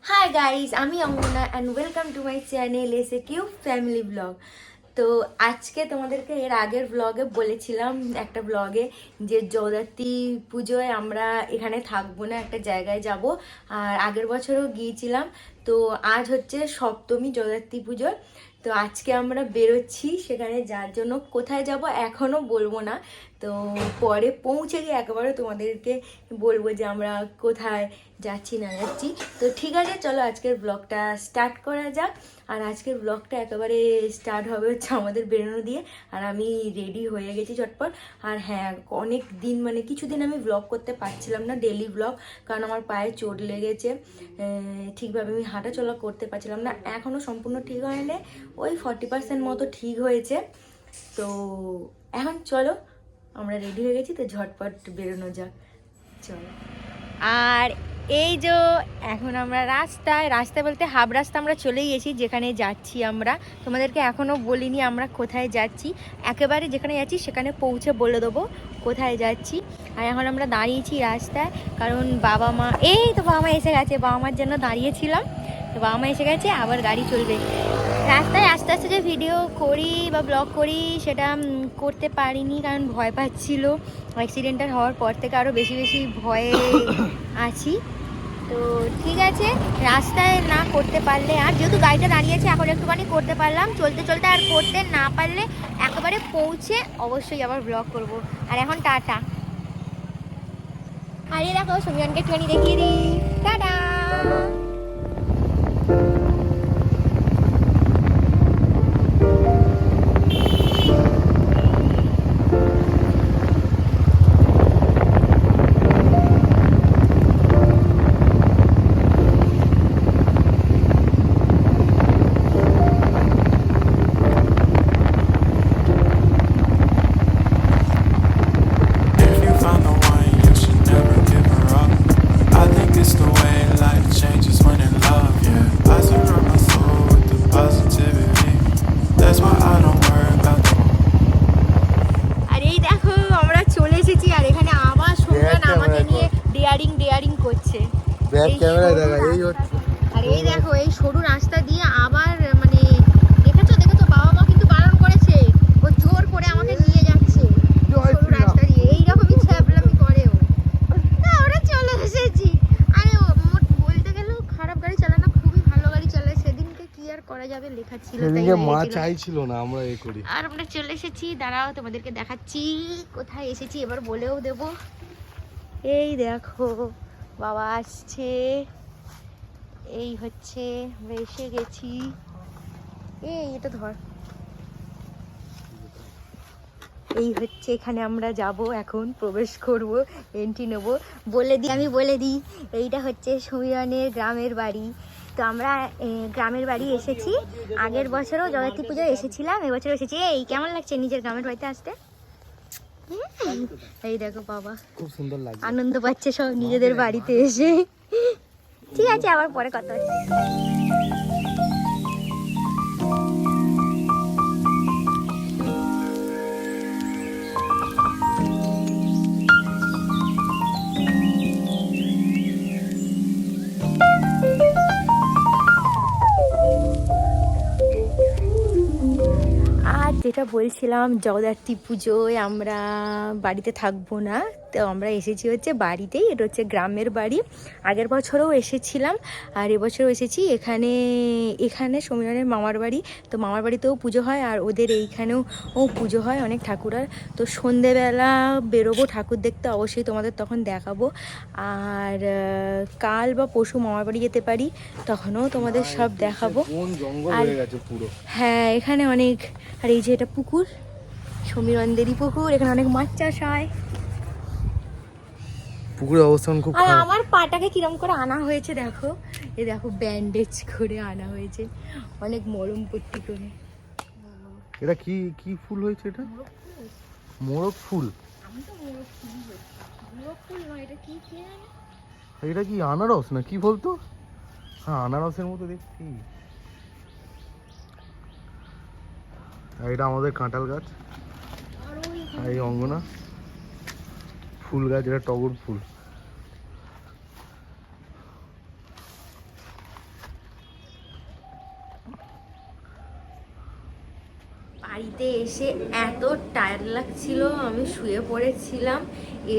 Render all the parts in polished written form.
High guys, আমি Angana and welcome to my channel S A Q family blog. তো আজকে তোমাদেরকে এর আগের ব্লগে বলেছিলাম একটা ব্লগে যে জগদ্ধাত্রী পুজোয় আমরা এখানে থাকবো না, একটা জায়গায় যাব। আর আগের বছরও গিয়েছিলাম। তো আজ হচ্ছে সপ্তমী জগদ্ধাত্রী পুজোর। তো আজকে আমরা বেরোচ্ছি সেখানে, যার জন্য কোথায় যাব এখনও বলবো না। তো পরে পৌঁছে গিয়ে একেবারে তোমাদেরকে বলবো যে আমরা কোথায় যাচ্ছি না যাচ্ছি। তো ঠিক আছে, চলো আজকের ব্লগটা স্টার্ট করা যাক। আর আজকের ব্লগটা একেবারে স্টার্ট হবে হচ্ছে আমাদের বেরোনো দিয়ে। আর আমি রেডি হয়ে গেছি চটপট। আর হ্যাঁ, অনেক দিন মানে কিছুদিন আমি ব্লগ করতে পারছিলাম না, ডেলি ব্লগ, কারণ আমার পায়ে চোট লেগেছে। ঠিকভাবে আমি হাঁটা চলা করতে পারছিলাম না। এখনও সম্পূর্ণ ঠিক হয়নি, ওই 40% মতো ঠিক হয়েছে। তো এখন চলো, আমরা রেডি হয়ে গেছি, তো ঝটপট বেরোনো যাক, চলো। আর এই যে এখন আমরা রাস্তায় বলতে হাফ রাস্তা আমরা চলেই গেছি, যেখানে যাচ্ছি আমরা তোমাদেরকে এখনও বলিনি আমরা কোথায় যাচ্ছি। একেবারে যেখানে যাচ্ছি সেখানে পৌঁছে বলে দেবো কোথায় যাচ্ছি। আর এখন আমরা দাঁড়িয়েছি রাস্তায়, কারণ বাবা মা, এই তো বাবা মা এসে গেছে, বাবা মার জন্য দাঁড়িয়েছিলাম। তো বাবা মা এসে গেছে, আবার গাড়ি চলবে। রাস্তায় আস্তে আস্তে যে ভিডিও করি বা ব্লগ করি সেটা করতে পারিনি, কারণ ভয় পাচ্ছিল। অ্যাক্সিডেন্টটা হওয়ার পর থেকে আরও বেশি বেশি ভয়ে আছি। তো ঠিক আছে, রাস্তায় না করতে পারলে, আর যেহেতু গাড়িটা দাঁড়িয়েছে এখন একটুখানি করতে পারলাম, চলতে চলতে আর করতে না পারলে একেবারে পৌঁছে অবশ্যই আবার ব্লগ করব। আর এখন টাটা। আর এই দেখো সুমিয়ানকে একটুখানি দেখিয়ে দিই, tata. If you found the one, you should never give her up. I think it's the way life changes when in love, yeah. I surround my soul with the positivity. That's why I don't worry about the আর এই দেখো আমরা চলে এসেছি, আর এখানে আবার সুমিয়ান আমাকে নিয়ে daring করছে। ব্যাক এই ক্যামেরায় সরু দেখা এই রাস্তা- হচ্ছে। আর এই দেখো এই সরু রাস্তা দিয়ে আবার মানে দেখেছো বাবা মা কিন্তু বারণ করেছে, ও জোর করে আমাকে নিয়ে যাচ্ছে জয় সরু শ্রীরাম। রাস্তা দিয়ে, এইরকমই ছ্যাবলামি করে ও। না, আমরা চলে এসেছি। আরে ও মোট বলতে গেলেও খারাপ গাড়ি চালায় না, খুবই ভালো গাড়ি চালায়। সেদিনকে কি আর করা যাবে, লেখা ছিল তাই সেদিনকে হয়ে মা গেছিল। চাইছিল না আমরা এ করি। আর আমরা চলে এসেছি, দাঁড়াও তোমাদেরকে দেখাচ্ছি কোথায় এসেছি, এবার বলেও দেবো। এই দেখো বাবা আসছে, এই হচ্ছে আমরা এসে গেছি। এই এটা ধর, এই হচ্ছে এখানে আমরা যাব, এখন প্রবেশ করব, এন্ট্রি নেব। আমি বলে দিই এইটা হচ্ছে সুমিরনের গ্রামের বাড়ি। তো আমরা গ্রামের বাড়ি এসেছি, আগের বছরও জগদ্ধাত্রী পুজোয় এসেছিলাম, এবছরও এসেছি। এই কেমন লাগছে নিজের গ্রামের বাড়িতে আসতে? এই দেখো বাবা খুব সুন্দর লাগছে। আনন্দ পাচ্ছে সব নিজেদের বাড়িতে এসে। ঠিক আছে, আবার পরে কথা হচ্ছে। আর যেটা বলছিলাম, জগদ্ধাত্রী পুজোয় আমরা বাড়িতে থাকবো না, তো আমরা এসেছি হচ্ছে বাড়িতেই। এটা হচ্ছে গ্রামের বাড়ি, আগের বছরও এসেছিলাম আর এবছরও এসেছি। এখানে সমীরনের মামার বাড়ি, তো মামার বাড়িতেও পুজো হয় আর ওদের এইখানেও পুজো হয়, অনেক ঠাকুরার। তো সন্ধেবেলা বেরোবো ঠাকুর দেখতে, অবশ্যই তোমাদের তখন দেখাবো। আর কাল বা পরশু মামার বাড়ি যেতে পারি, তখনও তোমাদের সব দেখাবো। বন জঙ্গল আর হয়ে গেছে পুরো। হ্যাঁ, এখানে অনেক, আর এই যে এটা পুকুর, সমীরনদেরই পুকুর, এখানে অনেক মাছ চাষ হয়। পুকুরের অবস্থান খুব আর খারাপ। আমার পাটাকে কিরম করে আনা হয়েছে দেখো, এই দেখো ব্যান্ডেজ করে আনা হয়েছে, অনেক মলম পট্টি করে। এটা কি কি ফুল হয়েছে এটা? মোরগ ফুল। আমি তো মোরগ ফুল নয়, এটা কি কি জানি? এটা কি আনারস না কি বলতো? হ্যাঁ, আনারসের মতো দেখছি। আর এটা আমাদের কাঁঠাল গাছ, আর ওই আর এই অঙ্গনা ফুল গাছ, এটা টগর ফুল। বাড়িতে এসে এত টায়ার্ড লাগছিল, আমি শুয়ে পড়েছিলাম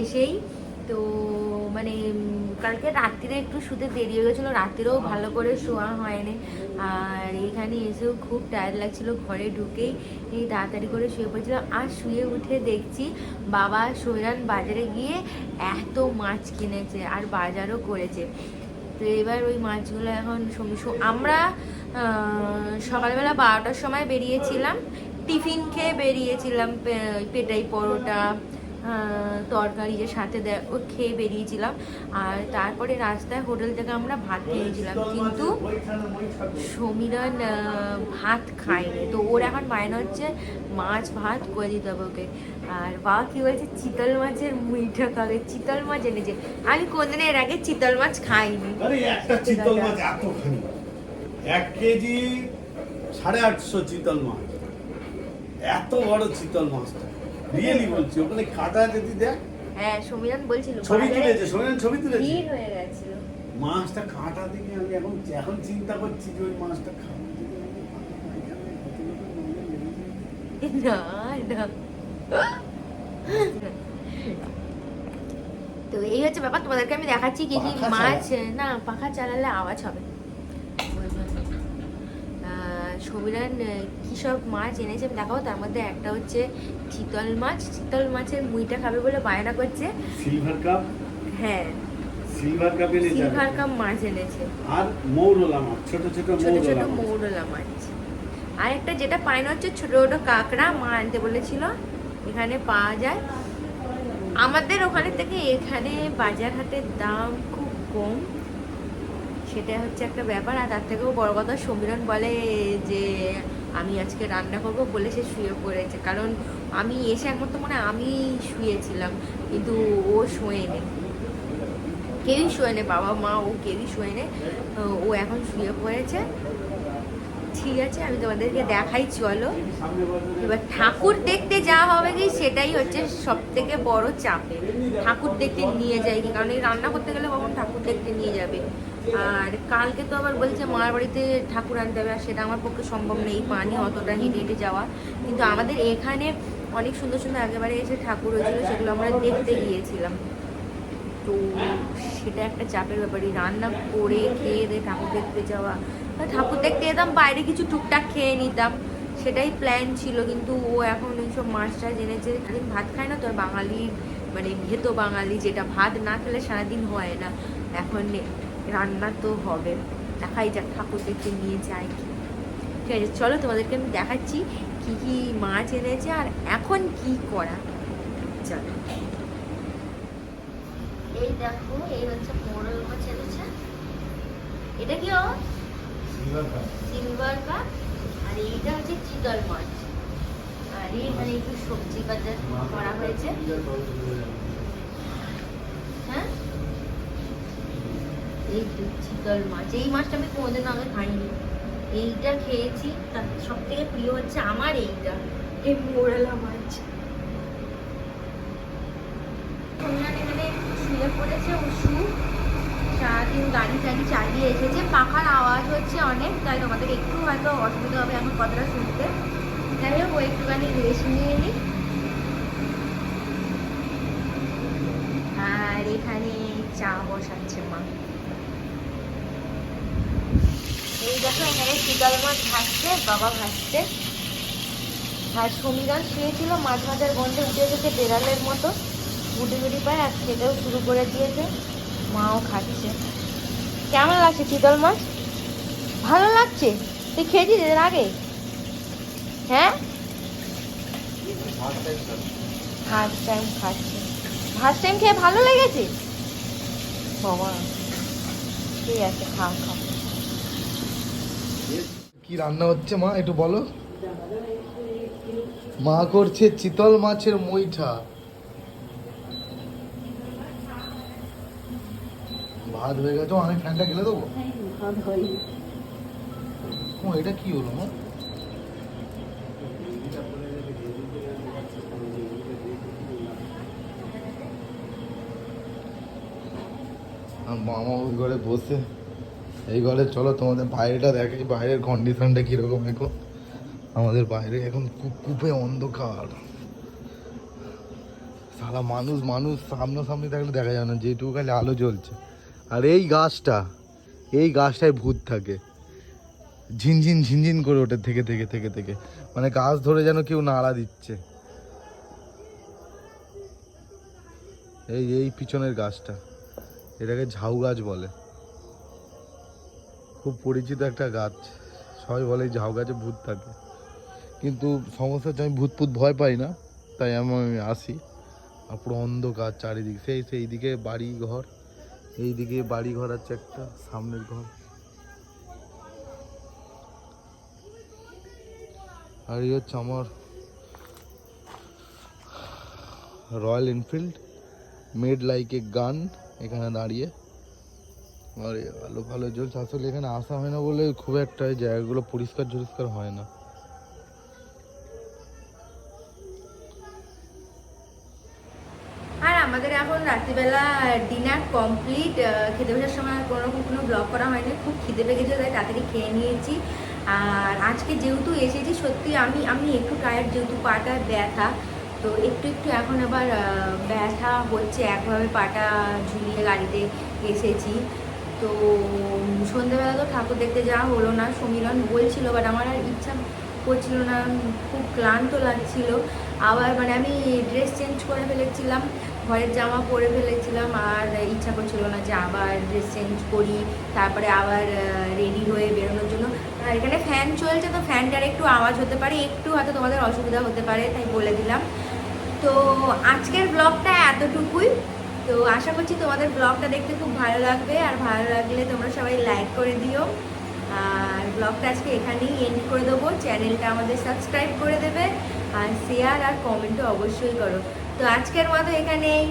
এসেই। তো মানে কালকে রাত্রিরে একটু শুতে দেরি হয়ে গেছিলো, রাত্রিরেও ভালো করে শোয়া হয়নি। আর এখানে এসেও খুব টায়ার্ড লাগছিল, ঘরে ঢুকেই এই তাড়াতাড়ি করে শুয়ে পড়েছিলাম। আর শুয়ে উঠে দেখছি বাবা সোহরান বাজারে গিয়ে এত মাছ কিনেছে আর বাজারও করেছে। তো এবার ওই মাছগুলো এখন আমরা সকালবেলা 12টার সময় বেরিয়েছিলাম, টিফিন খেয়ে বেরিয়েছিলাম, পেটাই পরোটা তরকারি যে সাথে দেয় ও খেয়ে বেরিয়েছিলাম। আর তারপরে রাস্তায় হোটেল থেকে আমরা ভাত খেয়েছিলাম, কিন্তু সমীরণ ভাত খায়নি। তো ওর এখন বায়না হচ্ছে মাছ ভাত করে দিতে হবে ওকে। আর বাবা কি বলছে, চিতল মাছের মুইঠা খাবে। চিতল মাছ এনেছে, আমি কোনদিন এর আগে চিতল মাছ খাইনি। আরে একটা চিতল মাছ এতখানি, 1 কেজি 850 চিতল মাছ, এত বড় চিতল মাছটা রিয়েলি বলছি। ওখানে কাটা যদি দেখ, হ্যাঁ সমীরণ বলছিল ছবি তুলেছে, শোনেন ছবি তুলেছে, ভিড় হয়ে গেছিল। মাছটা কাটা দেখে আমি এখন চিন্তা করছি যে ওই মাছটা খাবো। না না, তো এই হচ্ছে ব্যাপার, তোমাদেরকে আমি দেখাচ্ছি কি কি পাখা মাছ। না পাখা চালালে আওয়াজ হবে। সমীরণ কী সব মাছ এনেছে আমি দেখাবো। তার মধ্যে একটা হচ্ছে চিতল মাছ, চিতল মাছের মুইটা খাবে বলে বায়না করছে। সিলভার কাপ, হ্যাঁ সিলভার কাপ এনেছে, সিলভার কাপ মাছ এনেছে, আর মৌরলা মাছ, ছোট ছোট ছোট ছোট মৌরলা মাছ। মৌরলা মাছ। আর একটা যেটা পায় না হচ্ছে ছোট ছোট কাঁকড়া, মা আনতে বলেছিল, এখানে পাওয়া যায়। আমাদের ওখানে থেকে এখানে বাজার হাটের দাম খুব কম, সেটা হচ্ছে একটা ব্যাপার। আর তার থেকেও বড় কথা, সমীরণ বলে যে আমি আজকে রান্না করব বলে সে শুয়ে পড়েছে। কারণ আমি এসে একমাত্র মানে আমি শুয়েছিলাম, কিন্তু ও শোয়েনি, কেউই শোয়েনি, বাবা মা ও কেউই শোয়েনি। ও এখন শুয়ে পড়েছে। ঠিক আছে, আমি তোমাদেরকে দেখাই চলো। এবার ঠাকুর দেখতে যাওয়া হবে কি, সেটাই হচ্ছে সব থেকে বড় চাপে। ঠাকুর দেখতে নিয়ে যাই কি, কারণ এই রান্না করতে গেলে কখন ঠাকুর দেখতে নিয়ে যাবে। আর কালকে তো আবার বলছে মার বাড়িতে ঠাকুর আনতে হবে, আর সেটা আমার পক্ষে সম্ভব নেই, পানি অতটা হেঁটে হেঁটে যাওয়া। কিন্তু আমাদের এখানে অনেক সুন্দর সুন্দর আগেবারে এসে ঠাকুর হয়েছিল, সেগুলো আমরা দেখতে গিয়েছিলাম। তো সেটা একটা চাপের ব্যাপারই, রান্না করে খেয়ে দিয়ে ঠাকুর দেখতে যাওয়া। ঠাকুর দেখতে যেতাম, বাইরে কিছু টুকটাক খেয়ে নিতাম, সেটাই প্ল্যান ছিল। কিন্তু ও এখন এইসব মাছটা জেনেছে, সারাদিন ভাত খায় না তো, আর বাঙালি মানে ভেতো বাঙালি, যেটা ভাত না খেলে সারাদিন হয় না। এখন রান্না তো হবে, দেখাই যাক ঠাকুর দেখতে নিয়ে যাই কি। ঠিক আছে চলো, তোমাদেরকে আমি দেখাচ্ছি কি কি মাছ এনেছে আর এখন কি করা। চলো, এই দেখো, এই হচ্ছে মোরল মাছ এনেছে। এটা কি ও সিলভার কাপ, আর এইটা হচ্ছে চিতল মাছ। আর এখানে একটু সবজি বাজার করা হয়েছে। হ্যাঁ, এই চিতল মাছ, এই মাছটা আমি কোনোদিন আগে খাইনি, এইটা খেয়েছি। তার সব থেকে প্রিয় হচ্ছে আমার এইটা, এই মোরলা মাছ। এখানে শুয়ে পড়েছে, ও সারাদিন গাড়ি টাড়ি চালিয়ে এসেছে, পাখার আওয়াজ হচ্ছে অনেক, তাই তোমাদের একটু হয়তো অসুবিধা হবে এখন কথাটা শুনতে। যাই হোক, ও একটুখানি রেস্ট নিয়ে নিই। আর এখানে চা বসাচ্ছে মা। এই দেখো, এখানে চিতল মাছ ভাজছে, বাবা ভাজছে। আর সমীরণ শুয়েছিল, মাছ ভাজার গন্ধে উঠে এসেছে বেড়ালের মতো, গুটি গুটি পায়, আর খেতেও শুরু করে দিয়েছে, মাও খাচ্ছে। কেমন লাগছে চিতল মাছ? ভালো লাগছে? তুই খেয়েছিস এর আগে? হ্যাঁ, ফার্স্ট টাইম খাচ্ছে। ফার্স্ট টাইম খেয়ে ভালো লেগেছে? বাবা ঠিক আছে, খাও খাও। কি রান্না হচ্ছে মা একটু বলো। মা করছে চিতল মাছের মুইঠা। ভাত হয়ে গেছে, আমি ফ্যানটা গেলে দেবো। ও এটা কি হলো মা? মামা ওই ঘরে বসে, এই ঘরে চলো তোমাদের বাইরেটা দেখে, বাইরের কন্ডিশনটা কিরকম এখন। আমাদের বাইরে এখন কুপে অন্ধকার, সারা মানুষ মানুষ সামনাসামনি থাকলে দেখা যায় না, যেটুকু খালি আলো জ্বলছে। আর এই গাছটায় ভূত থাকে, ঝিনঝিন ঝিনঝিন করে ওঠে থেকে থেকে থেকে থেকে, মানে গাছ ধরে যেন কেউ নাড়া দিচ্ছে। এই পিছনের গাছটা, এটাকে ঝাউ গাছ বলে, খুব পরিচিত একটা গাছ। সবাই বলে ঝাউ গাছে ভূত থাকে, কিন্তু সমস্যা হচ্ছে আমি ভূত ভয় পাই না, তাই আমি আসি। আর পুরো অন্ধকার চারিদিক, সেই দিকে বাড়ি ঘর, এইদিকে বাড়ি ঘর আছে একটা, সামনের ঘর। আর এই হচ্ছে আমার royal Enfield made like a গান, এখানে দাঁড়িয়ে। আর ভালো ভালো জ্বলছে। আসলে এখানে আসা হয় না বলে খুব একটা এই জায়গাগুলো পরিষ্কার হয় না। আর আমাদের এখন রাত্রিবেলা ডিনার কমপ্লিট। খেতে বসার সময় আর কোনো ব্লগ করা হয়নি, খুব খিদে পেয়ে গেছে, তাই তাড়াতাড়ি খেয়ে নিয়েছি। আর আজকে যেহেতু এসেছি সত্যি আমি একটু টায়ার্ড, যেহেতু পাটা ব্যথা, তো একটু এখন আবার ব্যথা হচ্ছে। একভাবে পাটা ঝুলিয়ে গাড়িতে এসেছি। তো সন্ধ্যেবেলা তো ঠাকুর দেখতে যাওয়া হলো না, সমীরণ বলছিল, বাট আমার আর ইচ্ছা করছিল না, খুব ক্লান্ত লাগছিল। আবার মানে আমি ড্রেস চেঞ্জ করে ফেলেছিলাম, ঘরের জামা পরে ফেলেছিলাম, আর ইচ্ছা করছিল না যে আবার ড্রেস চেঞ্জ করি, তারপরে আবার রেডি হয়ে বেরোনোর জন্য। আর এখানে ফ্যান চলছে, তো ফ্যানটার একটু আওয়াজ হতে পারে, একটু হয়তো তোমাদের অসুবিধা হতে পারে, তাই বলে দিলাম। তো আজকের ব্লগটা এতটুকুই। তো আশা করছি তোমাদের ব্লগটা দেখতে খুব ভালো লাগবে, আর ভালো লাগলে তোমরা সবাই লাইক করে দিও। আর ব্লগটা আজকে এখানেই এন্ড করে দেবো। চ্যানেলটা আমাদের সাবস্ক্রাইব করে দেবে, আর শেয়ার আর কমেন্টও অবশ্যই করো। তো আজকের মতো এখানেই